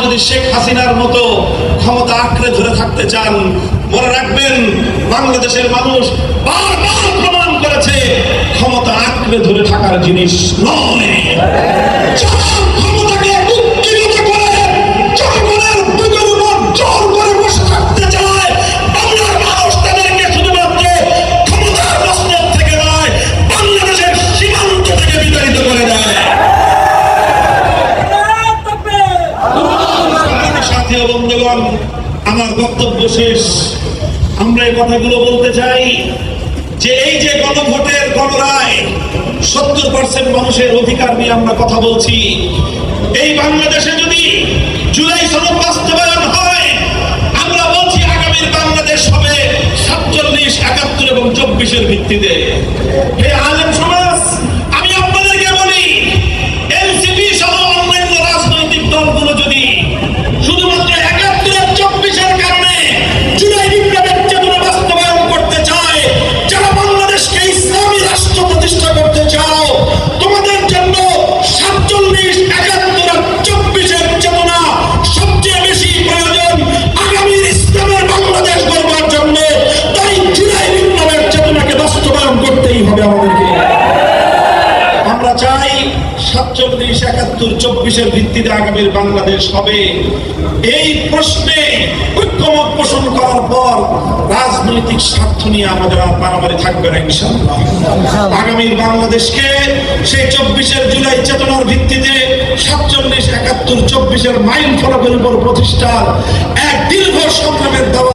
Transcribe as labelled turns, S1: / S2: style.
S1: যদি শেখ হাসিনার মতো ক্ষমতা আঁকড়ে ধরে থাকতে চান, মনে রাখবেন বাংলাদেশের মানুষ বারবার প্রমাণ করেছে ক্ষমতা আঁকড়ে ধরে থাকার জিনিস নয়। ক্ষমতাকে কুক্ষিগত করে জনগণের বুকের উপর জোর করে বসে থাকতে চায়, বাংলার মানুষ তাদেরকে শুধুমাত্র ক্ষমতার মসনদ থেকে নয়, বাংলাদেশের সীমান্ত থেকে বিতাড়িত করে দেয়। সাথী ও বন্ধুগণ, আমার বক্তব্য শেষ। আমরা এই কথাগুলো বলতে চাই যে এই যে গণভোটের গণরায় 70% মানুষের অধিকার নিয়ে আমরা কথা বলছি, এই বাংলাদেশে যদি জুলাই সনদ বাস্তবায়ন হয়, আমরা বলছি আগামীর বাংলাদেশ হবে 47, 71 এবং 24-এর ভিত্তিতে। হে আলেম সমাজ, আমি আপনাদেরকে বলি, এনসিপি সহ অন্যান্য রাজনৈতিক দলগুলো যদি শুধুমাত্র 71 আর 24-এর কারণে জুলাই বিপ্লবের চেতনা বাস্তবায়ন করতে চায়, যারা বাংলাদেশকে ইসলামী রাষ্ট্র প্রতিষ্ঠা করতে চাও, তোমাদের জন্য 47, 71 আর 24-এর চেতনা সবচেয়ে বেশি প্রয়োজন আগামীর ইসলামের বাংলাদেশ গড়বার জন্য। তাই জুলাই বিপ্লবের চেতনাকে বাস্তবায়ন করতেই হবে আমাদেরকে। আমরা চাই 47, 71, 24-এর ভিত্তিতে আগামীর বাংলাদেশ হবে। এই প্রশ্নে ঐক্যমত পোষণ করার পর রাজনৈতিক স্বার্থ নিয়ে আমাদের আর মারামারি থাকবে না ইনশাআল্লাহ। আগামীর বাংলাদেশকে সেই 24-এর জুলাই চেতনার ভিত্তিতে 47, 71, 24-এর মাইল ফলকের উপর প্রতিষ্ঠার এক দীর্ঘ সংগ্রামের দাওয়াত